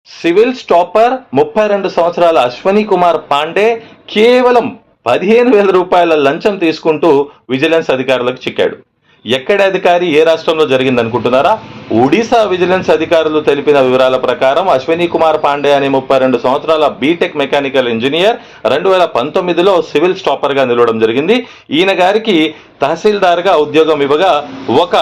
Civil stopper 32 సంవత్సరాల అశ్వనీ కుమార్ పాండే కేవలం 15,000 రూపాయల లంచం తీసుకుంటూ విజిలెన్స్ అధికారులకు చిక్కాడు. ఎక్కడి అధికారి, ఏ రాష్ట్రంలో జరిగిందనుకుంటున్నారా? ఒడిశా విజిలెన్స్ అధికారులు తెలిపిన వివరాల ప్రకారం అశ్వనీ కుమార్ పాండే అనే 32 సంవత్సరాల బీటెక్ మెకానికల్ ఇంజనీర్ 2019లో సివిల్ స్టాపర్ గా నిలవడం జరిగింది. ఈయన గారికి తహసీల్దార్గా ఉద్యోగం ఇవ్వగా ఒక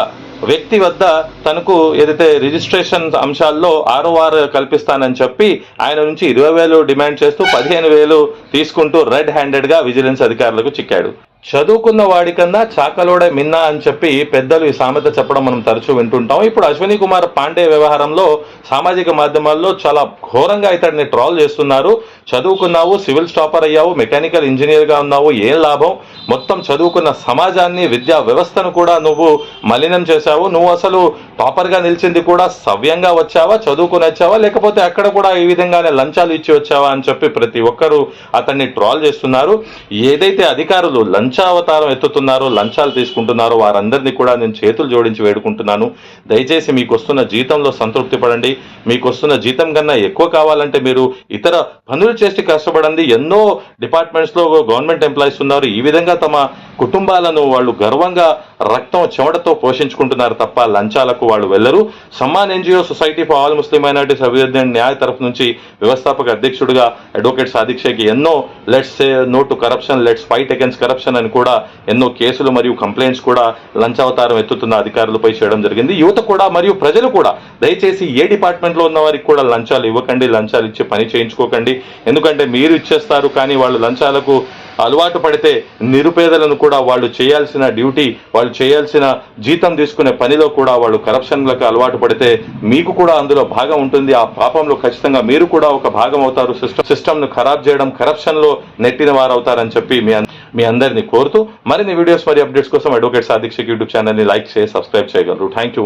వ్యక్తి వద్ద తనకు ఏదైతే రిజిస్ట్రేషన్ అంశాల్లో ROR కల్పిస్తానని చెప్పి ఆయన నుంచి 20,000 డిమాండ్ చేస్తూ 15,000 తీసుకుంటూ రెడ్ హ్యాండెడ్ గా విజిలెన్స్ అధికారులకు చిక్కాడు. చదువుకున్న వాడికన్నా చాకలోడే మిన్నా అని చెప్పి పెద్దలు ఈ సామెత చెప్పడం మనం తరచూ వింటుంటాం. ఇప్పుడు అశ్వనీ కుమార్ పాండే వ్యవహారంలో సామాజిక మాధ్యమాల్లో చాలా ఘోరంగా ఇతడిని ట్రాల్ చేస్తున్నారు. చదువుకున్నావు, సివిల్ స్టాపర్ అయ్యావు, మెకానికల్ ఇంజనీర్ గా ఉన్నావు, ఏం లాభం? మొత్తం చదువుకున్న సమాజాన్ని, విద్యా వ్యవస్థను కూడా నువ్వు మలినం చేశావు. నువ్వు అసలు టాపర్ గా నిలిచింది కూడా సవ్యంగా వచ్చావా, చదువుకుని వచ్చావా, లేకపోతే అక్కడ కూడా ఈ విధంగానే లంచాలు ఇచ్చి వచ్చావా అని చెప్పి ప్రతి ఒక్కరూ అతన్ని ట్రాల్ చేస్తున్నారు. ఏదైతే అధికారులు లంచావతారం ఎత్తుతున్నారో, లంచాలు తీసుకుంటున్నారో వారందరినీ కూడా నేను చేతులు జోడించి వేడుకుంటున్నాను. దయచేసి మీకు వస్తున్న జీతంలో సంతృప్తి పడండి. మీకు వస్తున్న జీతం కన్నా ఎక్కువ కావాలంటే మీరు ఇతర పనులు చేసి కష్టపడండి. ఎన్నో డిపార్ట్మెంట్స్ లో గవర్నమెంట్ ఎంప్లాయీస్ ఉన్నారు. ఈ విధంగా తమ కుటుంబాలను వాళ్ళు గర్వంగా రక్తం చెమటతో పోషించుకుంటున్నారు తప్ప లంచాలకు వాళ్ళు వెళ్లరు. Samman NGO society for all Muslim minorities అభివృద్ధి అండ్ న్యాయ తరఫు నుంచి వ్యవస్థాపక అధ్యక్షుడిగా అడ్వకేట్ సాదిక్ షేక్ ఎన్నో let's say no to corruption, let's fight against corruption అని కూడా ఎన్నో కేసులు మరియు కంప్లైంట్స్ కూడా లంచావతారం ఎత్తుతున్న అధికారులపై చేయడం జరిగింది. యువత కూడా మరియు ప్రజలు కూడా దయచేసి ఏ డిపార్ట్మెంట్ లో ఉన్న వారికి కూడా లంచాలు ఇవ్వకండి, లంచాలు ఇచ్చి పని చేయించుకోకండి. ఎందుకంటే మీరు ఇచ్చేస్తారు కానీ వాళ్ళు లంచాలకు అలవాటు పడితే నిరుపేదలను కూడా వాళ్ళు చేయాల్సిన డ్యూటీ, వాళ్ళు చేయాల్సిన జీతం తీసుకునే పనిలో కూడా వాళ్ళు కరప్షన్లకు అలవాటు పడితే మీకు కూడా అందులో భాగం ఉంటుంది. ఆ పాపంలో ఖచ్చితంగా మీరు కూడా ఒక భాగం అవుతారు. సిస్టమ్ ను ఖరాబ్ చేయడం, కరప్షన్ లో నెట్టిన వారు అవుతారని చెప్పి మీ అందరినీ కోరుతూ మరిన్ని వీడియోస్ మరియు అప్డేట్స్ కోసం advocate Sadiq Sheikh YouTube channel ని లైక్ చేసి సబ్స్క్రైబ్ చేయగలరు. Thank you.